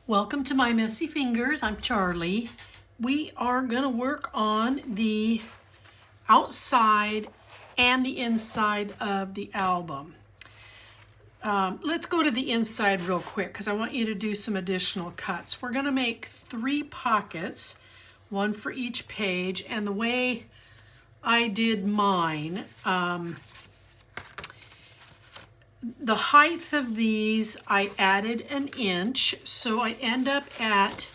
Welcome to My Messy Fingers. I'm Charlie. We are going to work on the outside and the inside of the album. Let's go to the inside real quick because I want you to do some additional cuts. We're going to make 3 pockets, one for each page, and the way I did mine, the height of these, I added an inch, so I end up at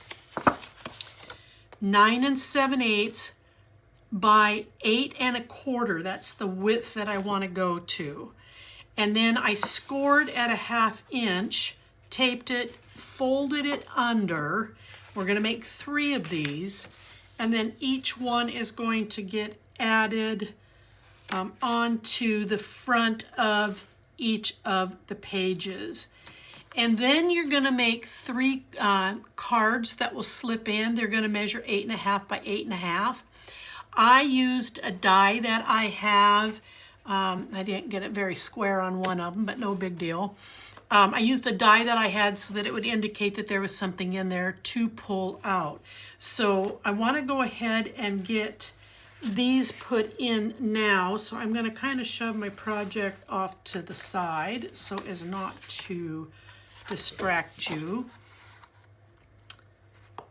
9 7/8 by 8 1/4. That's the width that I want to go to. And then I scored at a 1/2 inch, taped it, folded it under. We're going to make 3 of these, and then each one is going to get added onto the front of each of the pages. And then you're going to make 3 cards that will slip in. They're going to measure 8 1/2 by 8 1/2. I used a die that I have. I didn't get it very square on one of them, but no big deal. I used a die that I had so that it would indicate that there was something in there to pull out. So I want to go ahead and get these put in now. So I'm going to kind of shove my project off to the side so as not to distract you.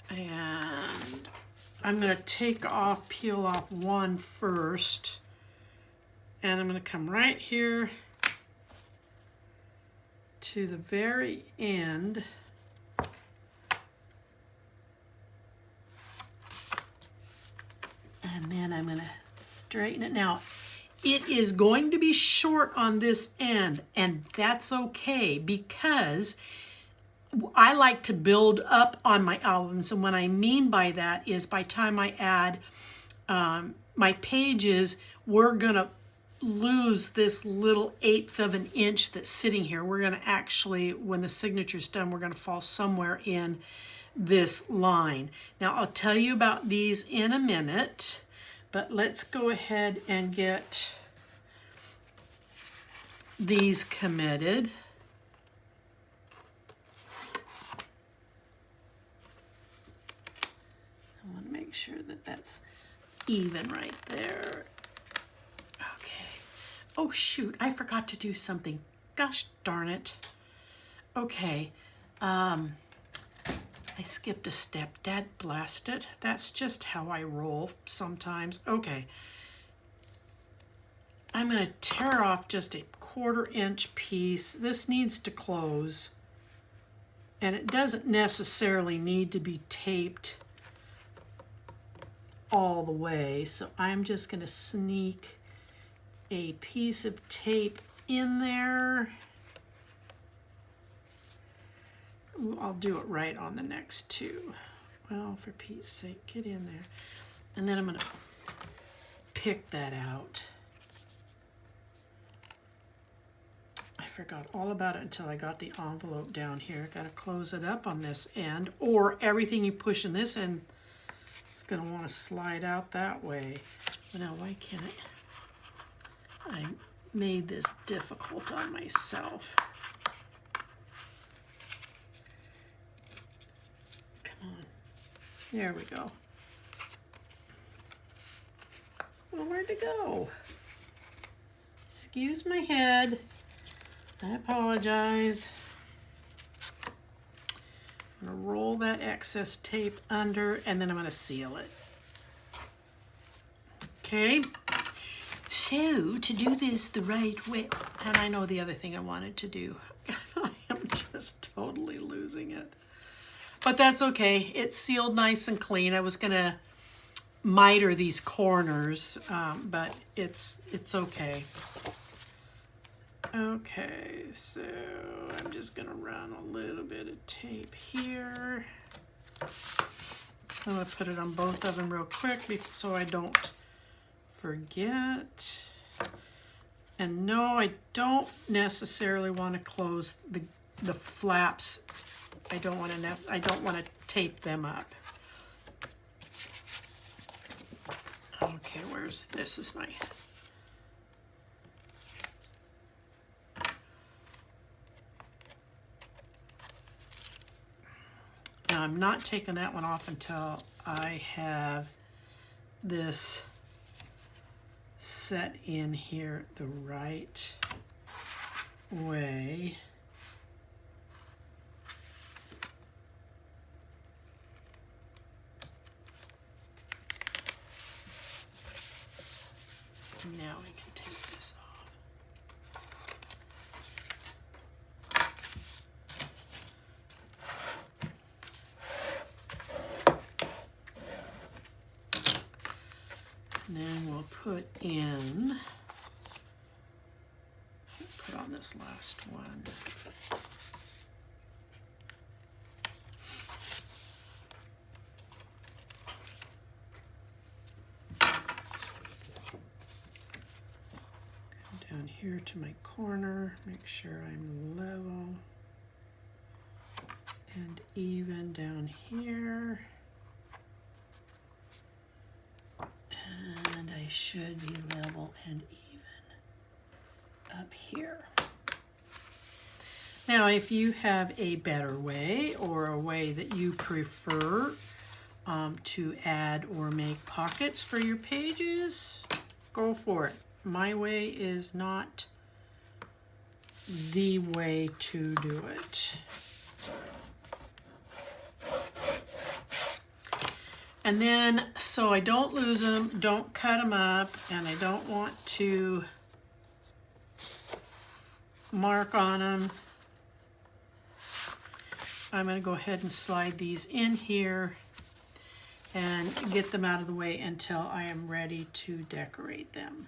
And I'm going to peel off one first. And I'm going to come right here to the very end. And then I'm going to straighten it. Now, it is going to be short on this end, and that's okay because I like to build up on my albums. And what I mean by that is by the time I add my pages, we're going to lose this little 1/8 of an inch that's sitting here. We're going to actually, when the signature's done, we're going to fall somewhere in this line. Now, I'll tell you about these in a minute, but let's go ahead and get these committed. I want to make sure that that's even right there. Okay. Oh, shoot, I forgot to do something. Gosh darn it. Okay. I skipped a step. Dad blast it. That's just how I roll sometimes. Okay. I'm going to tear off just a 1/4 inch piece. This needs to close. And it doesn't necessarily need to be taped all the way. So I'm just going to sneak a piece of tape in there. I'll do it right on the next 2. Well, for Pete's sake, get in there. And then I'm going to pick that out. I forgot all about it until I got the envelope down here. Got to close it up on this end, or everything you push in this end is going to want to slide out that way. But now, why can't I made this difficult on myself. There we go. Well, where'd it go? Excuse my head. I apologize. I'm going to roll that excess tape under, and then I'm going to seal it. Okay. So, to do this the right way, and I know the other thing I wanted to do. I am just totally losing it. But that's okay. It's sealed nice and clean. I was going to miter these corners, but it's okay. Okay, so I'm just going to run a little bit of tape here. I'm going to put it on both of them real quick so I don't forget. And no, I don't necessarily want to close the flaps. I don't want to tape them up. Okay, this is my Now I'm not taking that one off until I have this set in here the right way. Now I can take this off. And then we'll put on this last one. Down here to my corner, make sure I'm level and even down here. And I should be level and even up here. Now, if you have a better way or a way that you prefer to add or make pockets for your pages, go for it. My way is not the way to do it. And then, so I don't lose them, don't cut them up, and I don't want to mark on them. I'm going to go ahead and slide these in here and get them out of the way until I am ready to decorate them.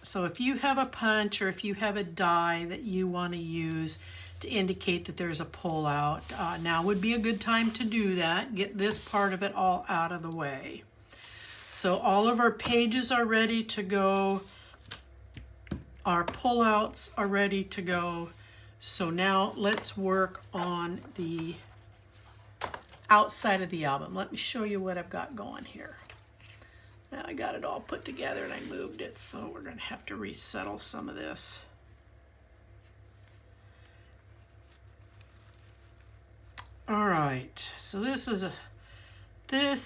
So if you have a punch or if you have a die that you want to use to indicate that there's a pull out, now would be a good time to do that. Get this part of it all out of the way. So all of our pages are ready to go. Our pullouts are ready to go. So now let's work on the outside of the album. Let me show you what I've got going here. Now I got it all put together and I moved it, so we're going to have to resettle some of this. All right, so this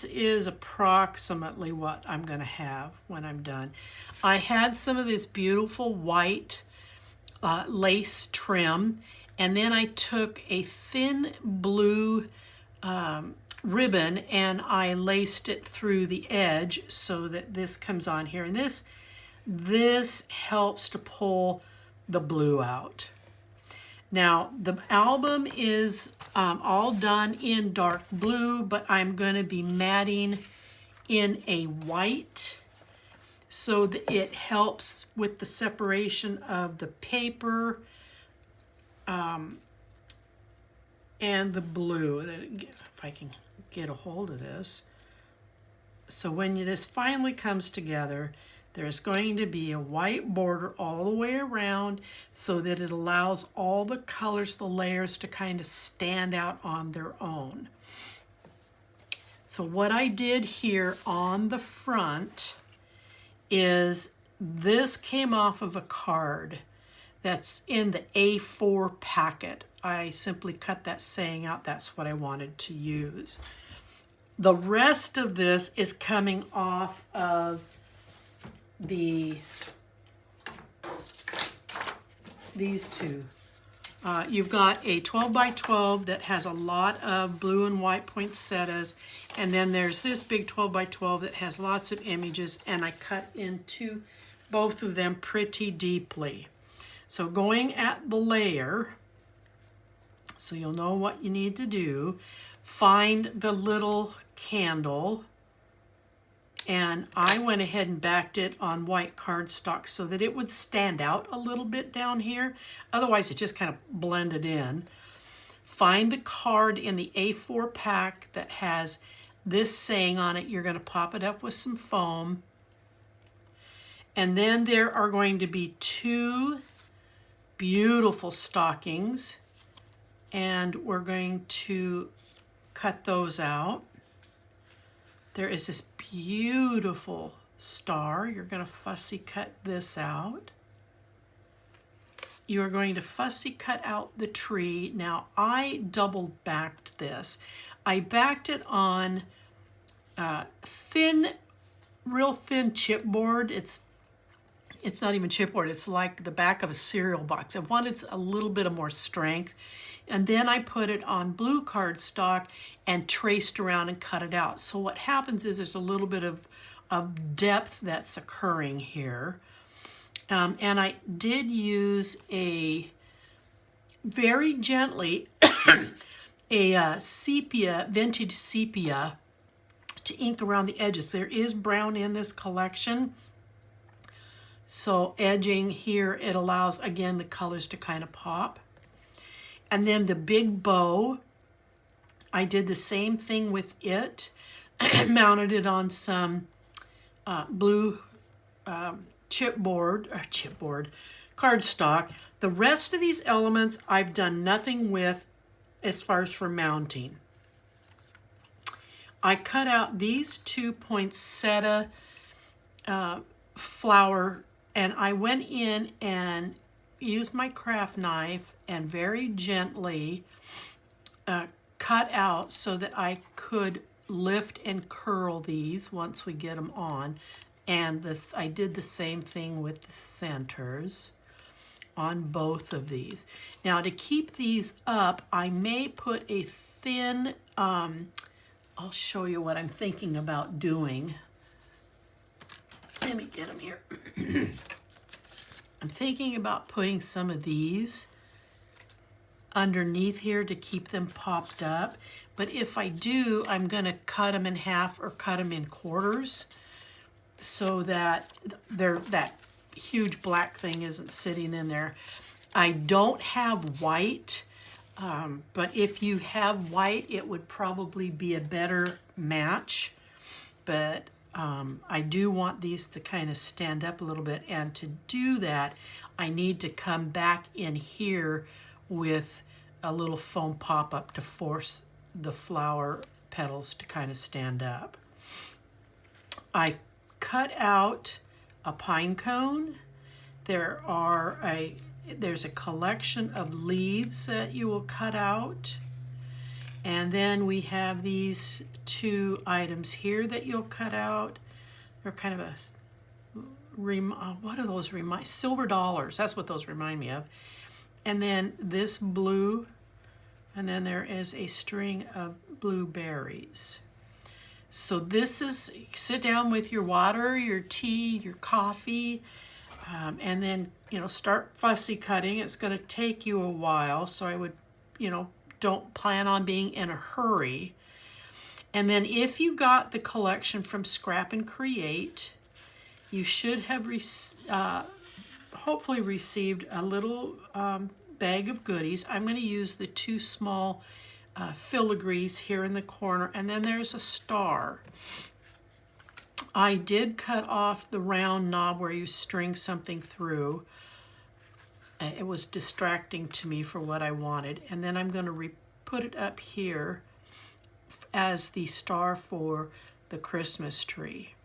is approximately what I'm going to have when I'm done. I had some of this beautiful white lace trim, and then I took a thin blue ribbon and I laced it through the edge so that this comes on here, and this helps to pull the blue out. Now the album is all done in dark blue, but I'm going to be matting in a white so that it helps with the separation of the paper and the blue. If I can get a hold of this. So when this finally comes together, there's going to be a white border all the way around so that it allows all the colors, the layers, to kind of stand out on their own. So what I did here on the front is this came off of a card that's in the A4 packet. I simply cut that saying out. That's what I wanted to use. The rest of this is coming off of these two. You've got a 12 by 12 that has a lot of blue and white poinsettias, and then there's this big 12 by 12 that has lots of images, and I cut into both of them pretty deeply. So going at the layer, so you'll know what you need to do, find the little candle, and I went ahead and backed it on white cardstock so that it would stand out a little bit down here. Otherwise, it just kind of blended in. Find the card in the A4 pack that has this saying on it. You're going to pop it up with some foam. And then there are going to be two beautiful stockings, and we're going to cut those out. There is this beautiful star. You're going to fussy cut this out. You're going to fussy cut out the tree. Now I double backed this. I backed it on real thin chipboard. It's not even chipboard. It's like the back of a cereal box. I wanted a little bit of more strength. And then I put it on blue cardstock and traced around and cut it out. So what happens is there's a little bit of depth that's occurring here. And I did use very gently a sepia, vintage sepia, to ink around the edges. There is brown in this collection. So edging here, it allows, again, the colors to kind of pop. And then the big bow, I did the same thing with it. Mounted it on some blue cardstock. The rest of these elements I've done nothing with as far as for mounting. I cut out these 2 poinsettia flower, and I went in and used my craft knife and very gently cut out so that I could lift and curl these once we get them on. And this, I did the same thing with the centers on both of these. Now to keep these up, I may put a thin, I'll show you what I'm thinking about doing. Let me get them here. I'm thinking about putting some of these underneath here to keep them popped up. But if I do, I'm going to cut them in half or cut them in quarters so that that huge black thing isn't sitting in there. I don't have white, but if you have white, it would probably be a better match. But I do want these to kind of stand up a little bit, and to do that, I need to come back in here with a little foam pop-up to force the flower petals to kind of stand up. I cut out a pine cone. There's a collection of leaves that you will cut out. And then we have these 2 items here that you'll cut out. They're kind of what do those remind? Silver dollars, that's what those remind me of. And then this blue, and then there is a string of blueberries. So this is, sit down with your water, your tea, your coffee, and then, start fussy cutting. It's going to take you a while, so I would, don't plan on being in a hurry. And then if you got the collection from Scrap and Create, you should have hopefully received a little bag of goodies. I'm going to use the 2 small filigrees here in the corner, and then there's a star. I did cut off the round knob where you string something through. It was distracting to me for what I wanted. And then I'm going to put it up here as the star for the Christmas tree.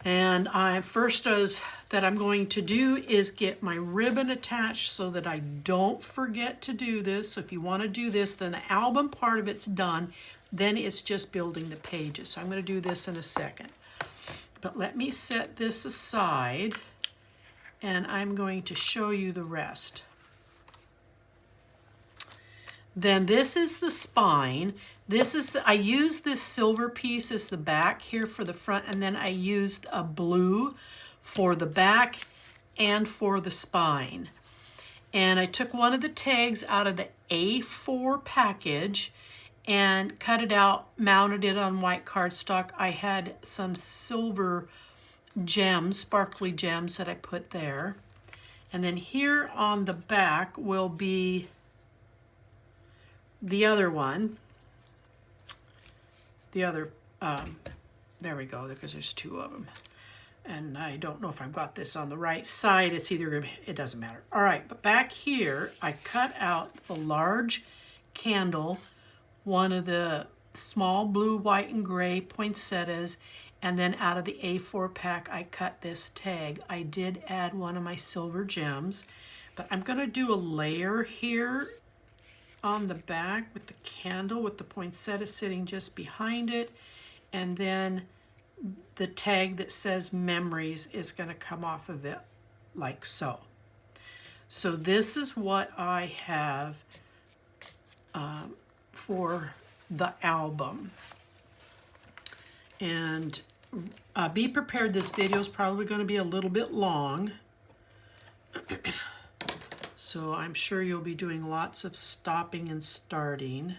And first that I'm going to do is get my ribbon attached so that I don't forget to do this. So if you want to do this, then the album part of it's done. Then it's just building the pages. So I'm going to do this in a second. But let me set this aside, and I'm going to show you the rest. Then this is the spine. I used this silver piece as the back here for the front, and then I used a blue for the back and for the spine. And I took one of the tags out of the A4 package and cut it out, mounted it on white cardstock. I had some silver gems, sparkly gems that I put there. And then here on the back will be the other one. There we go, because there's 2 of them. And I don't know if I've got this on the right side. It doesn't matter. All right, but back here, I cut out the large candle, one of the small blue, white, and gray poinsettias, And then out of the A4 pack, I cut this tag. I did add one of my silver gems, but I'm gonna do a layer here on the back with the candle with the poinsettia sitting just behind it. And then the tag that says memories is gonna come off of it like so. So this is what I have for the album. And be prepared, this video is probably going to be a little bit long. So I'm sure you'll be doing lots of stopping and starting.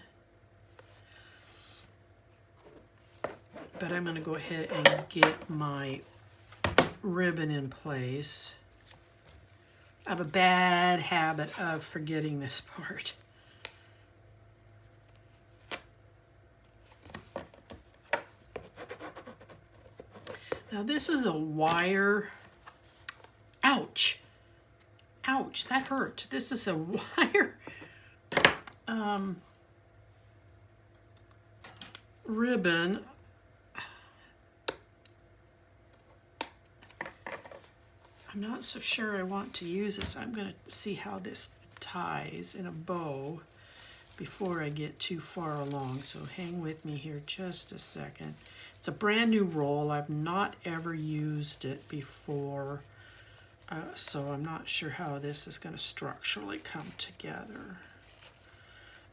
But I'm going to go ahead and get my ribbon in place. I have a bad habit of forgetting this part. Now this is a wire, ouch, ouch, that hurt. This is a wire ribbon. I'm not so sure I want to use this. I'm going to see how this ties in a bow before I get too far along. So hang with me here just a second. It's a brand new roll. I've not ever used it before, so I'm not sure how this is going to structurally come together.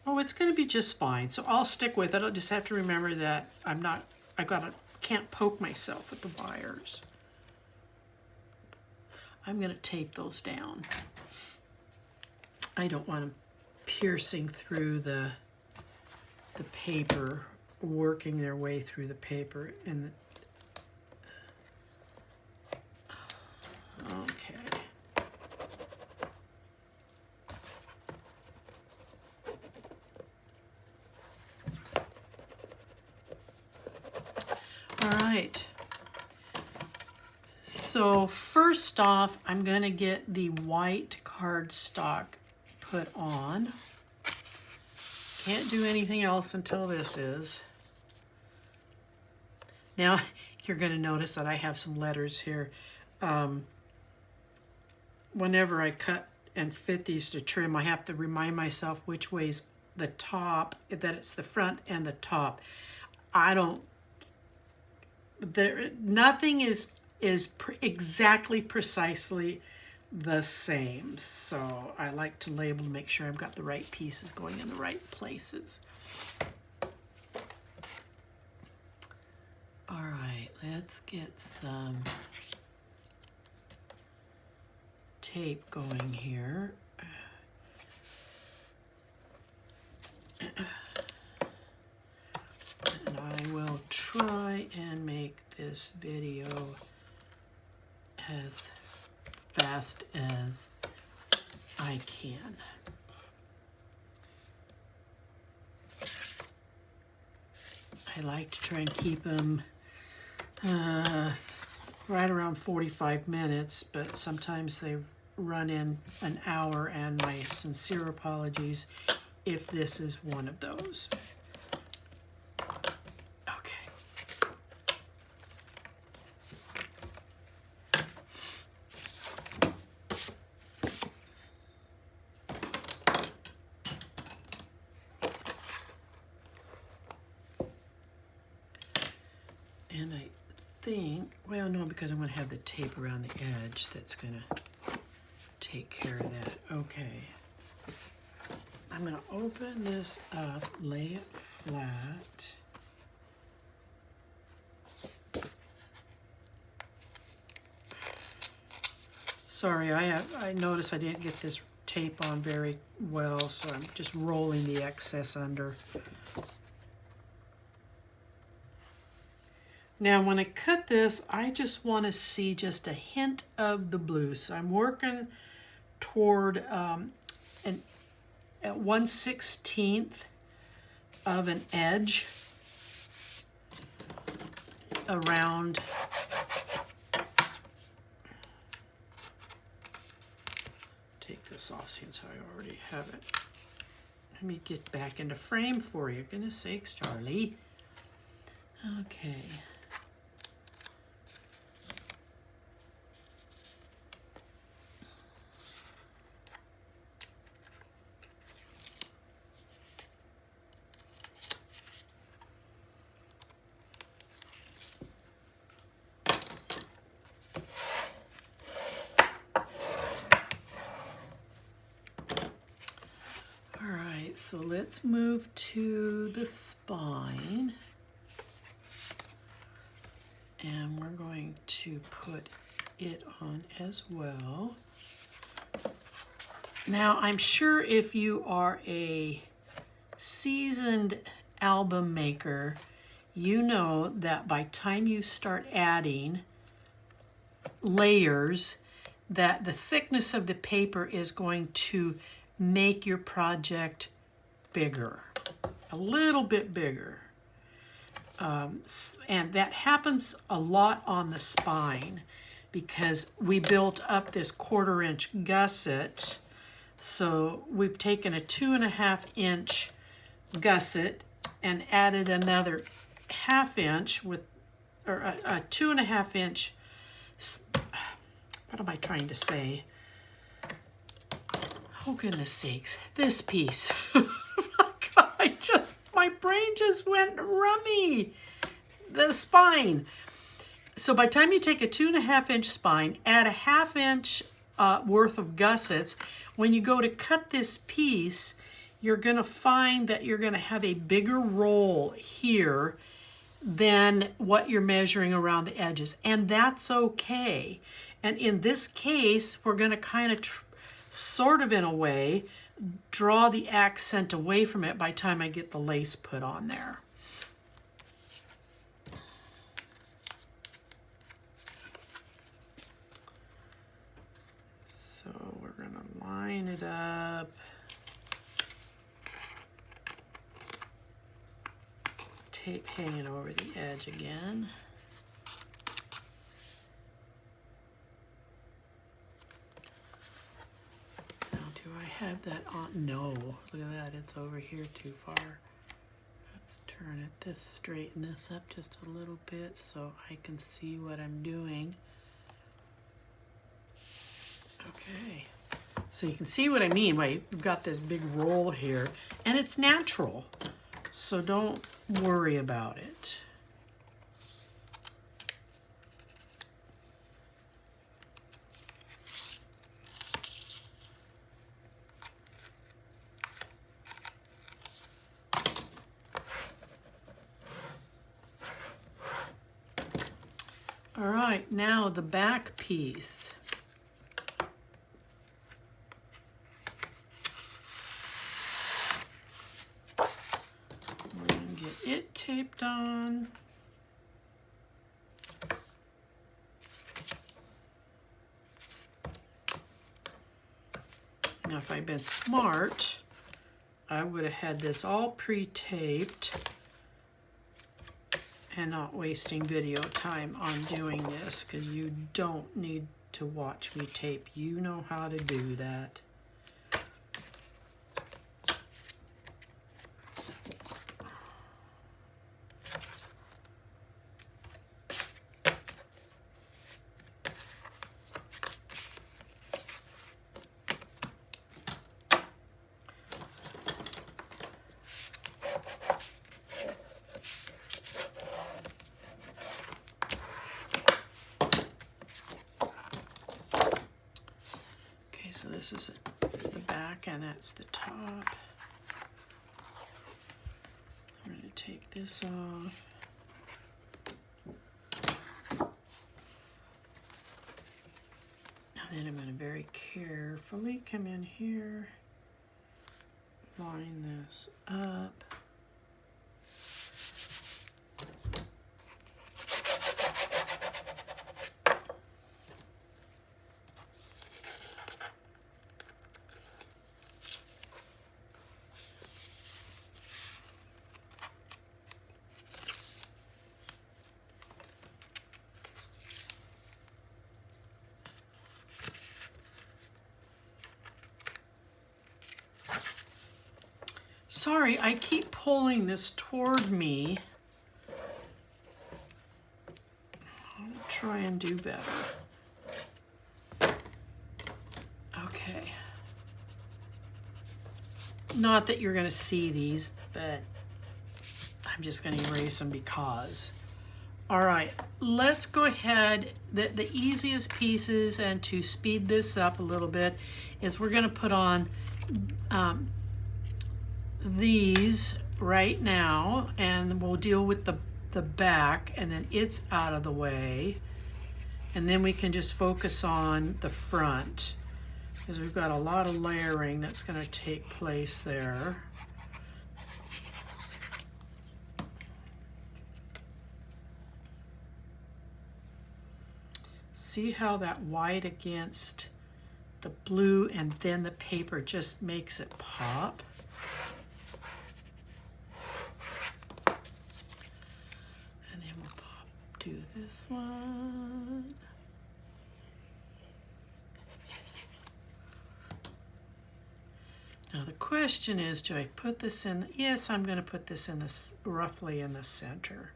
Oh, it's going to be just fine. So I'll stick with it. I'll just have to remember that can't poke myself with the wires. I'm going to tape those down. I don't want them piercing through the paper, working their way through the paper. And okay. All right. So first off, I'm going to get the white cardstock put on. Can't do anything else until this is. Now, you're going to notice that I have some letters here. Whenever I cut and fit these to trim, I have to remind myself which way's the top, that it's the front and the top. Nothing is exactly precisely the same. So I like to label to make sure I've got the right pieces going in the right places. All right, let's get some tape going here. And I will try and make this video as fast as I can. I like to try and keep them right around 45 minutes, but sometimes they run in an hour, and my sincere apologies if this is one of those. And I think, well, no, because I'm going to have the tape around the edge that's going to take care of that. Okay. I'm going to open this up, lay it flat. Sorry, I noticed I didn't get this tape on very well, so I'm just rolling the excess under. Now, when I cut this, I just want to see just a hint of the blue. So I'm working toward at 1/16 of an edge around take this off since I already have it. Let me get back into frame for you. Goodness sakes, Charlie. Okay. so let's move to the spine. And we're going to put it on as well. Now, I'm sure if you are a seasoned album maker, you know that by time you start adding layers, that the thickness of the paper is going to make your project bigger, a little bit bigger. And that happens a lot on the spine because we built up this 1/4 inch gusset. So we've taken a 2.5 inch gusset and added another 1/2 inch with, or a 2.5 inch, what am I trying to say? Oh goodness sakes, this piece. My brain just went rummy. The spine. So by the time you take a 2.5 inch spine, add a 1/2 inch worth of gussets, when you go to cut this piece, you're gonna find that you're gonna have a bigger roll here than what you're measuring around the edges. And that's okay. And in this case, we're gonna kind of sort of in a way, draw the accent away from it by the time I get the lace put on there. So we're going to line it up. Tape hanging over the edge again. I have that on. No, look at that, it's over here too far. Let's turn it, straighten this up just a little bit so I can see what I'm doing. Okay, so you can see what I mean by you've got this big roll here, and it's natural, so don't worry about it. All right, now the back piece. We're going to get it taped on. Now, if I'd been smart, I would have had this all pre-taped and not wasting video time on doing this, because you don't need to watch me tape. You know how to do that. So this is the back and that's the top. I'm going to take this off. And then I'm going to very carefully come in here, line this up. Sorry, I keep pulling this toward me. I'll try and do better. Okay. Not that you're going to see these, but I'm just going to erase them because. All right, let's go ahead. The easiest pieces, and to speed this up a little bit, is we're going to put on these right now, and we'll deal with the back, and then it's out of the way. And then we can just focus on the front, because we've got a lot of layering that's going to take place there. See how that white against the blue and then the paper just makes it pop? And then we'll do this one. Now the question is, do I put this in? Yes, I'm going to put this in this roughly in the center.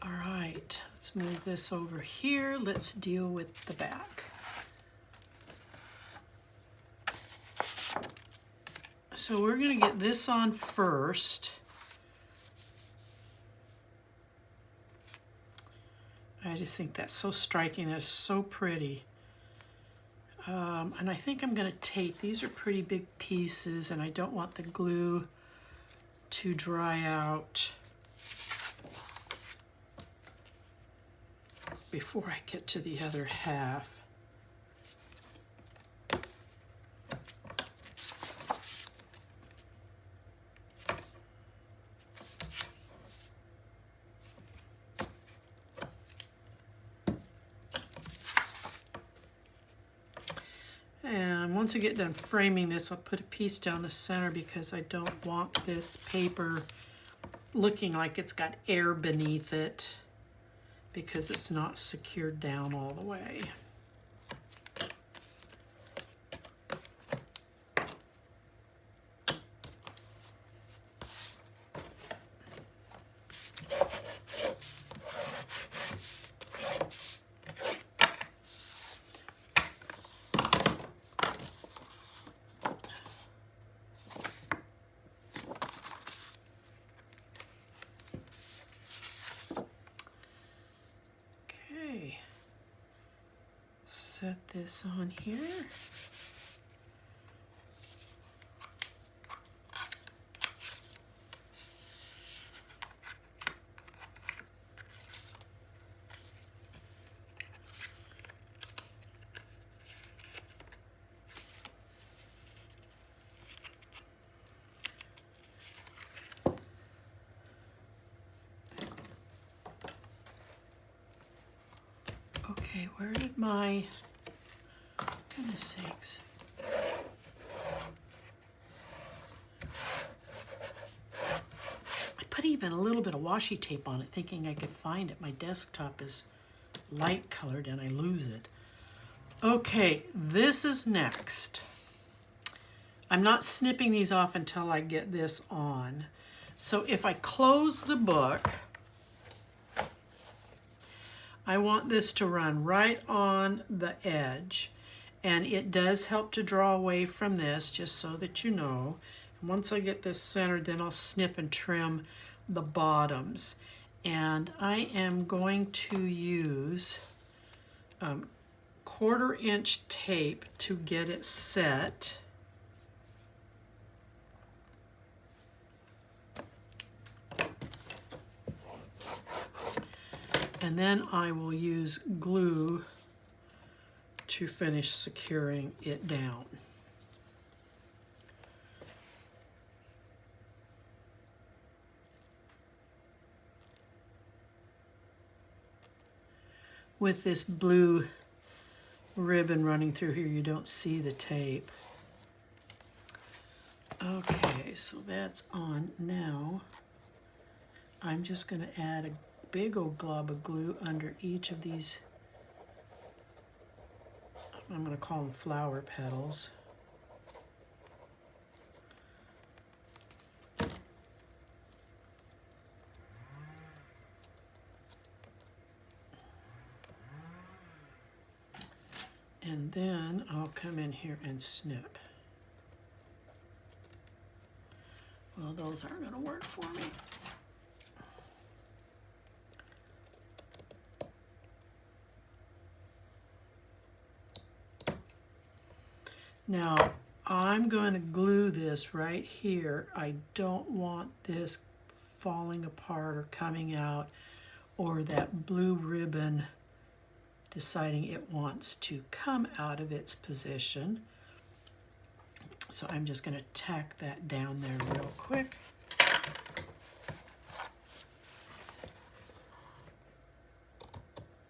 All right, let's move this over here. Let's deal with the back. So we're going to get this on first. I just think that's so striking. That's so pretty. And I think I'm going to tape. These are pretty big pieces, and I don't want the glue to dry out before I get to the other half. And once I get done framing this, I'll put a piece down the center because I don't want this paper looking like it's got air beneath it, because it's not secured down all the way. Set this on here. Okay, where did my, goodness sakes. I put even a little bit of washi tape on it thinking I could find it. My desktop is light colored and I lose it. Okay, this is next. I'm not snipping these off until I get this on. So if I close the book, I want this to run right on the edge, and it does help to draw away from this, just so that you know. And once I get this centered, then I'll snip and trim the bottoms. And I am going to use 1/4 inch tape to get it set. And then I will use glue to finish securing it down. With this blue ribbon running through here, you don't see the tape. Okay, so that's on now. I'm just going to add a big old glob of glue under each of these, I'm going to call them flower petals. And then I'll come in here and snip. Well, those aren't going to work for me. Now, I'm going to glue this right here. I don't want this falling apart or coming out, or that blue ribbon deciding it wants to come out of its position. So I'm just going to tack that down there real quick.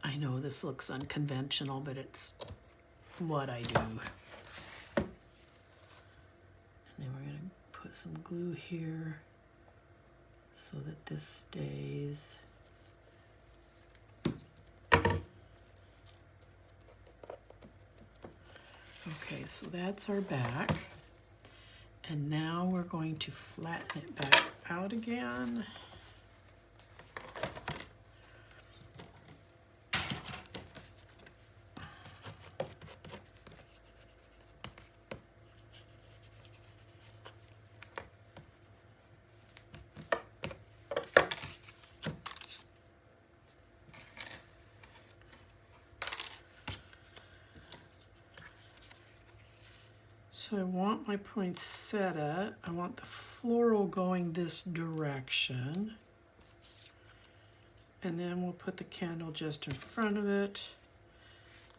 I know this looks unconventional, but it's what I do. And then we're going to put some glue here so that this stays. Okay, so that's our back. And now we're going to flatten it back out again. So I want my poinsettia, I want the floral going this direction. And then we'll put the candle just in front of it.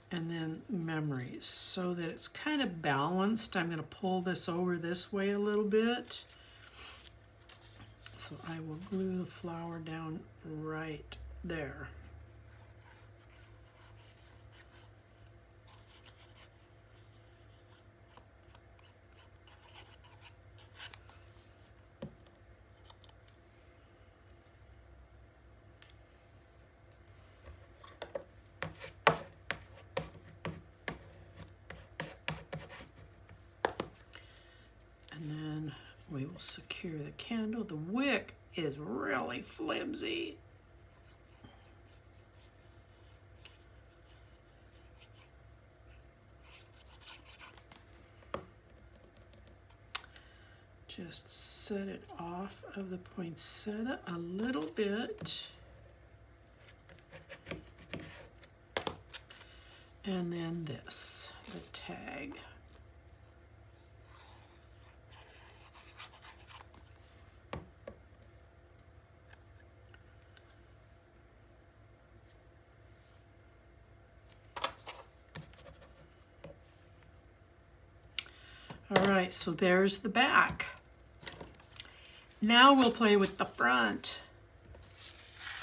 And then memories, so that it's kind of balanced. I'm going to pull this over this way a little bit. So I will glue the flower down right there. We will secure the candle. The wick is really flimsy. Just set it off of the poinsettia a little bit. And then this, the tag. All right, so there's the back. Now we'll play with the front.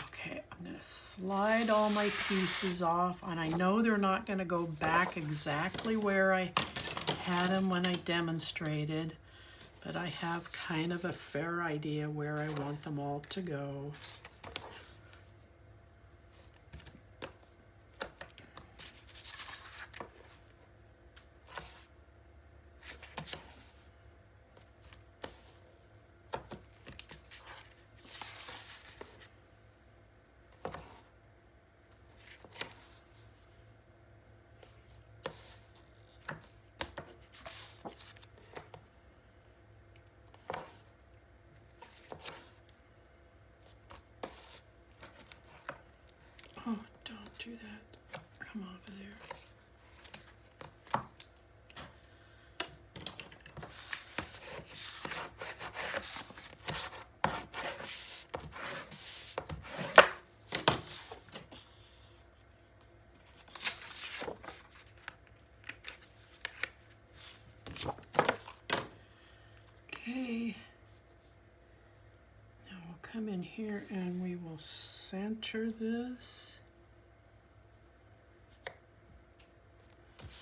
Okay, I'm gonna slide all my pieces off, and I know they're not gonna go back exactly where I had them when I demonstrated, but I have kind of a fair idea where I want them all to go. Oh, don't do that. Come over there. Okay. Now we'll come in here and we will center this.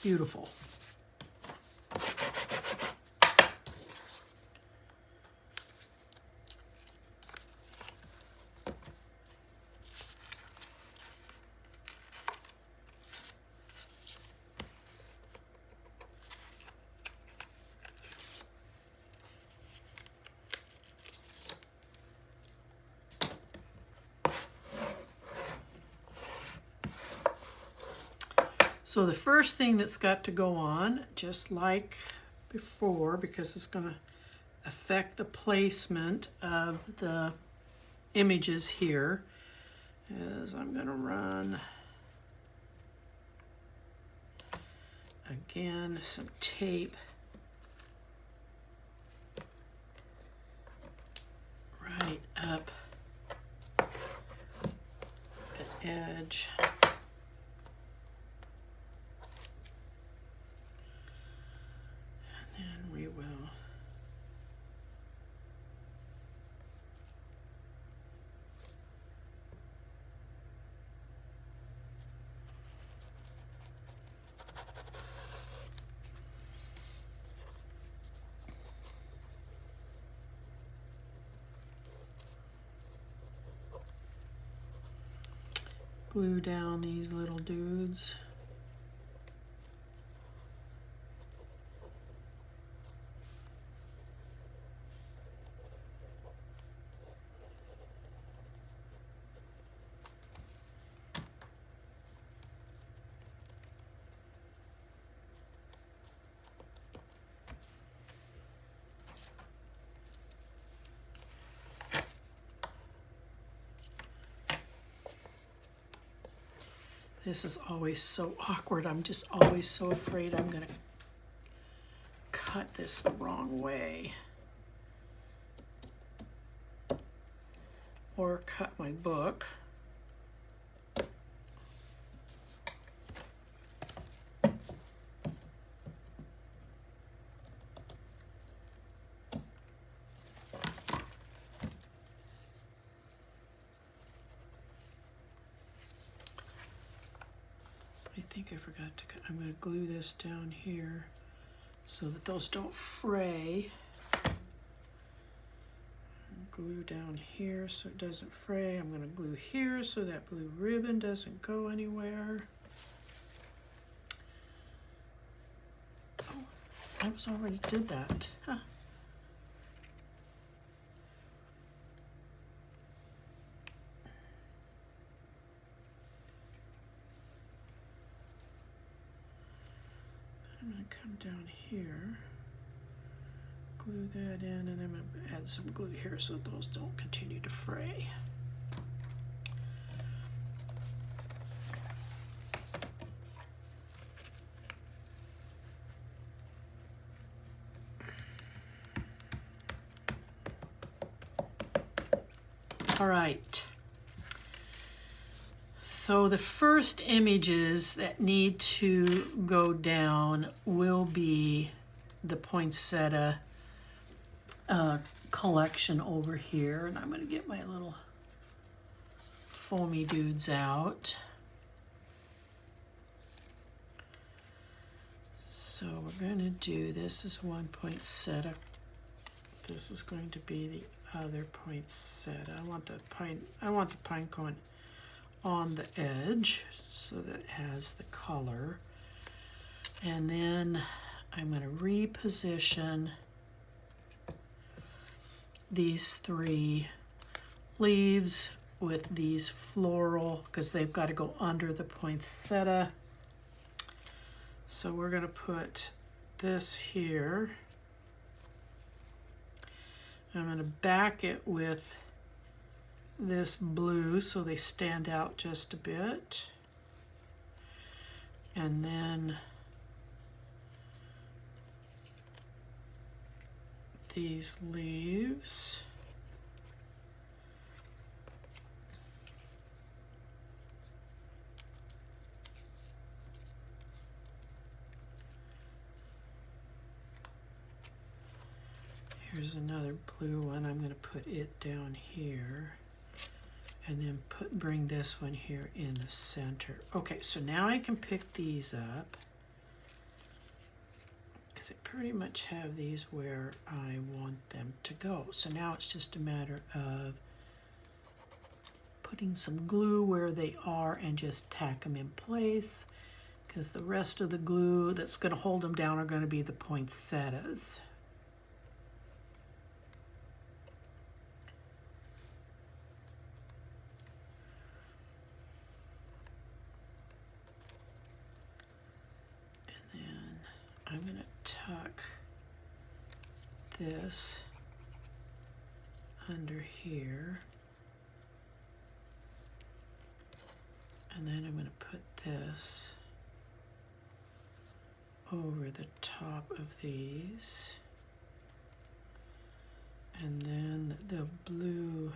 Beautiful. So the first thing that's got to go on, just like before, because it's going to affect the placement of the images here, is I'm going to run, again, some tape edge. And then we will glue down these little dudes. This is always so awkward. I'm just always so afraid I'm gonna cut this the wrong way. Or cut my book. I think I forgot to cut. I'm going to glue this down here so that those don't fray. Glue down here so it doesn't fray. I'm going to glue here so that blue ribbon doesn't go anywhere. Oh, I already did that. Huh. I'm going to come down here, glue that in, and I'm going to add some glue here so those don't continue to fray. All right. So the first images that need to go down will be the poinsettia collection over here. And I'm going to get my little foamy dudes out. So we're going to do, this is one poinsettia. This is going to be the other poinsettia. I want the pine cone on the edge so that it has the color. And then I'm going to reposition these three leaves with these floral, because they've got to go under the poinsettia. So we're going to put this here. I'm going to back it with this blue so they stand out just a bit. And then these leaves. Here's another blue one. I'm going to put it down here. And then bring this one here in the center. Okay, so now I can pick these up, because I pretty much have these where I want them to go. So now it's just a matter of putting some glue where they are and just tack them in place, because the rest of the glue that's going to hold them down are going to be the poinsettias. I'm going to tuck this under here, and then I'm going to put this over the top of these, and then the blue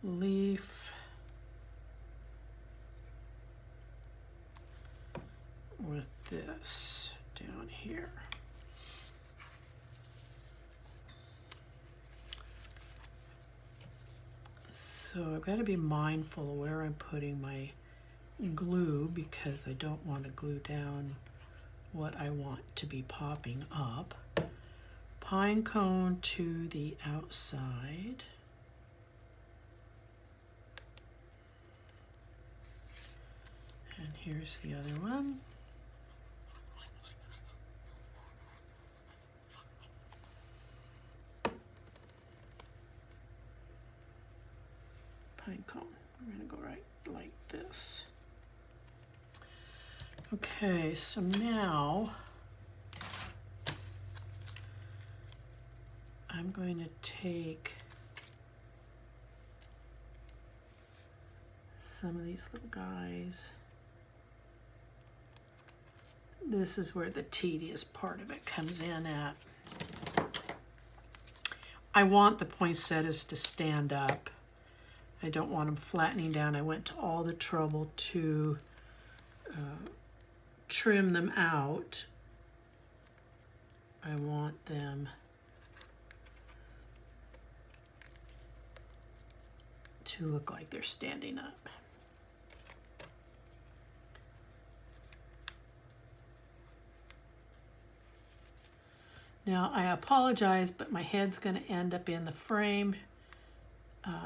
leaf So I've got to be mindful of where I'm putting my glue because I don't want to glue down what I want to be popping up. Pine cone to the outside. And here's the other one. Pine cone. We're going to go right like this. Okay, so now I'm going to take some of these little guys. This is where the tedious part of it comes in at. I want the poinsettias to stand up. I don't want them flattening down. I went to all the trouble to trim them out. I want them to look like they're standing up. Now I apologize, but my head's going to end up in the frame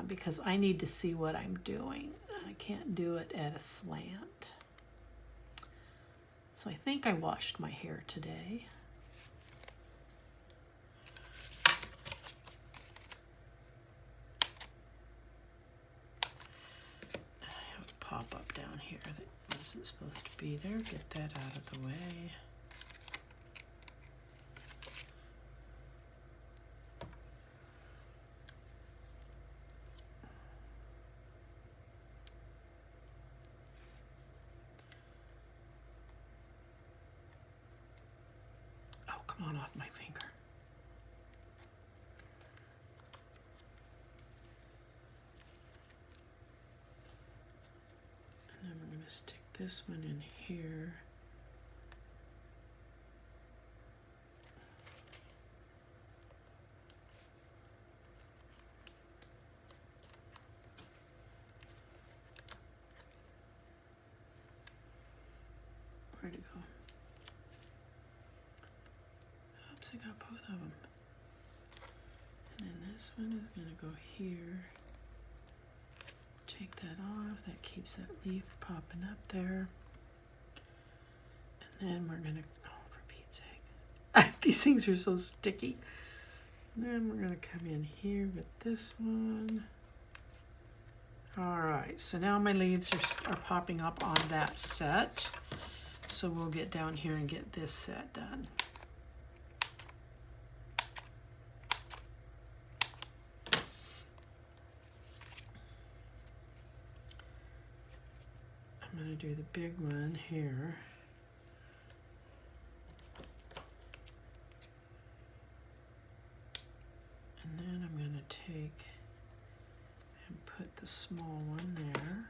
because I need to see what I'm doing. I can't do it at a slant. So I think I washed my hair today. I have a pop-up down here that wasn't supposed to be there. Get that out of the way. Come on off my finger. And then we're going to stick this one in here. Where'd it go? I got both of them. And then this one is going to go here. Take that off. That keeps that leaf popping up there. And then we're going to, oh, for Pete's sake. These things are so sticky. And then we're going to come in here with this one. All right, so now my leaves are popping up on that set. So we'll get down here and get this set done. I'm going to do the big one here. And then I'm going to take and put the small one there.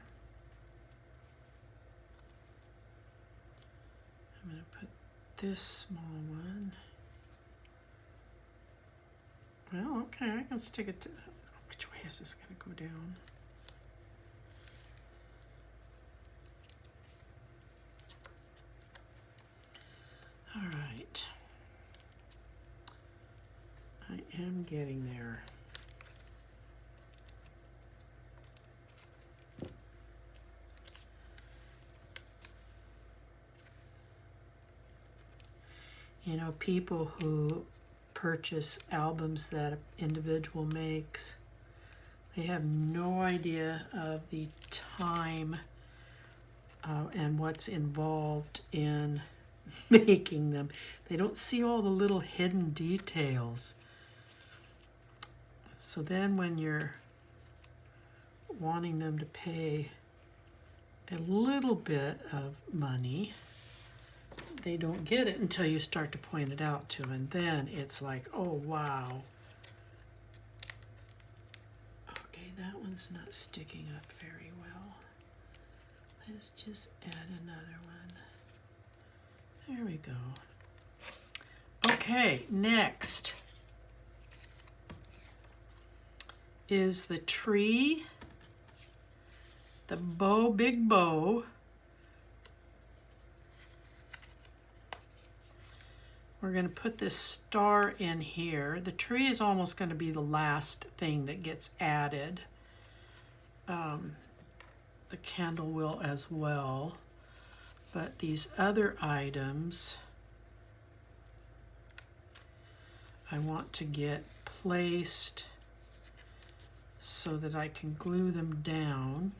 I'm going to put this small one. Well, okay, I can stick it to, which way is this going to go down? All right, I am getting there. You know, people who purchase albums that an individual makes, they have no idea of the time and what's involved in making them. They don't see all the little hidden details. So then when you're wanting them to pay a little bit of money, they don't get it until you start to point it out to them. And then it's like, oh, wow. Okay, that one's not sticking up very well. Let's just add another one. There we go. Okay, next is the tree. the bow, big bow. We're going to put this star in here. The tree is almost going to be the last thing that gets added. The candle will as well. But these other items I want to get placed so that I can glue them down.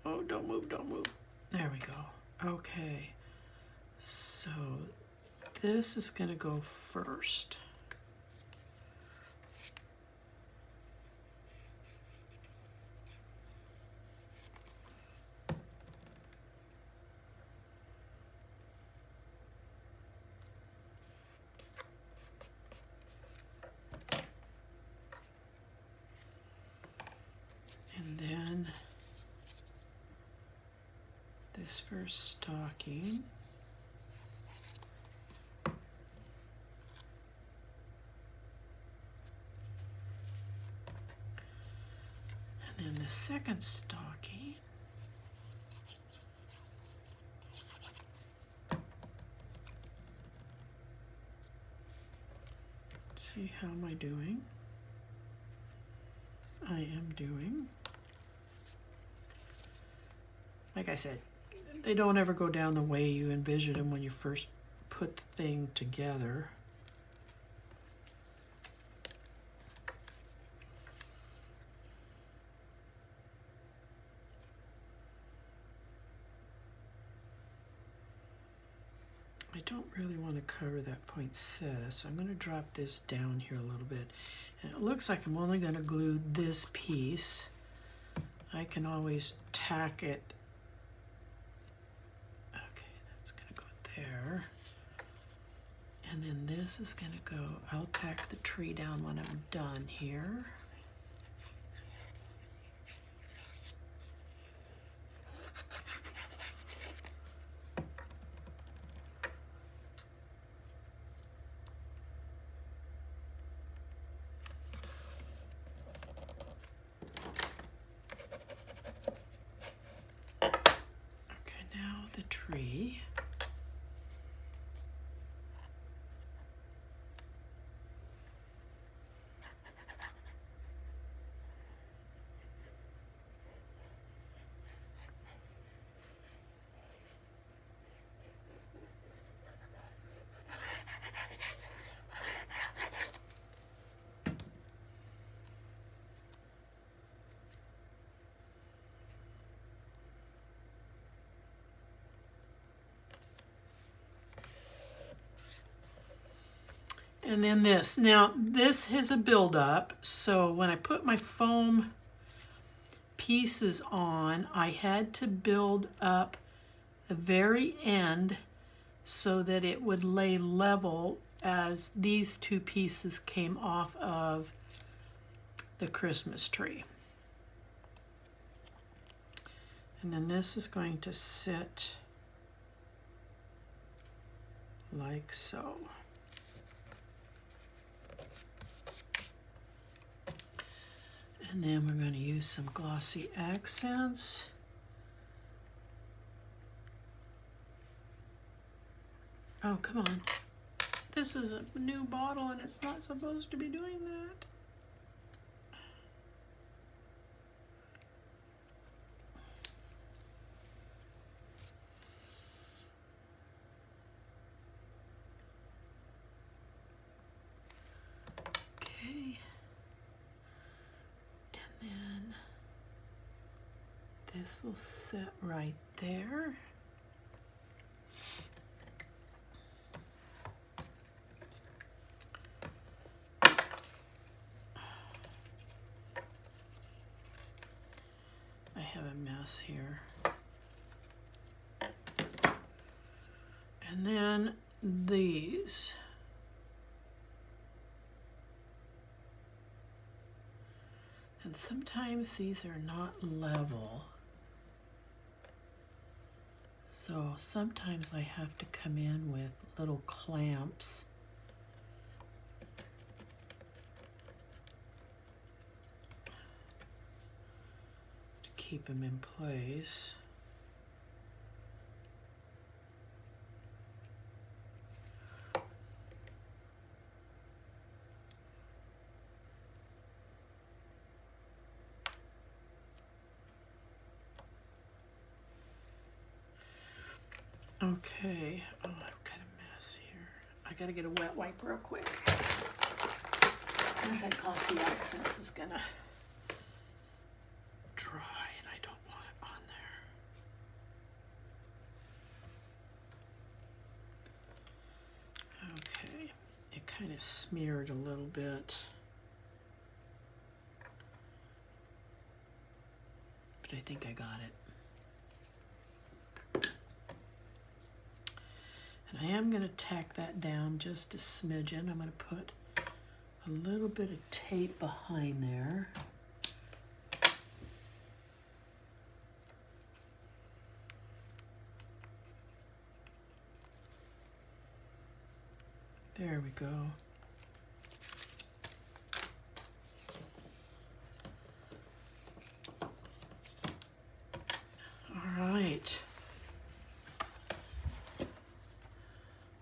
Oh, don't move, don't move. There we go. Okay, so this is going to go first. And then this first stocking. And then the second stocking. See, how am I doing? I am doing. Like I said, they don't ever go down the way you envision them when you first put the thing together. I don't really want to cover that poinsettia, so I'm going to drop this down here a little bit. And it looks like I'm only going to glue this piece. I can always tack it. There, and then this is going to go, I'll tack the tree down when I'm done here. Okay, now the tree. And then this. Now, this has a build-up, so when I put my foam pieces on, I had to build up the very end so that it would lay level as these two pieces came off of the Christmas tree. And then this is going to sit like so. And then we're going to use some glossy accents. Oh, come on. This is a new bottle and it's not supposed to be doing that. Okay. And then this will sit right there. I have a mess here. And then these. And sometimes these are not level. So sometimes I have to come in with little clamps. keep them in place. Okay, oh, I've got a mess here. I gotta get a wet wipe real quick. This glossy accents is gonna dry and I don't want it on there. Okay, it kind of smeared a little bit. But I think I got it. And I am going to tack that down just a smidgen. I'm going to put a little bit of tape behind there. There we go. All right.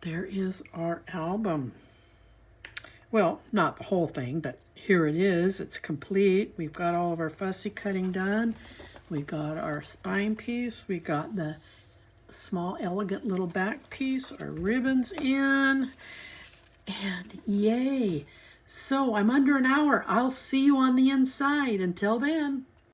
There is our album. Well, not the whole thing, but here it is. It's complete. We've got all of our fussy cutting done. We got our spine piece. We got the small, elegant little back piece, our ribbons in, and yay. So I'm under an hour. I'll see you on the inside. Until then.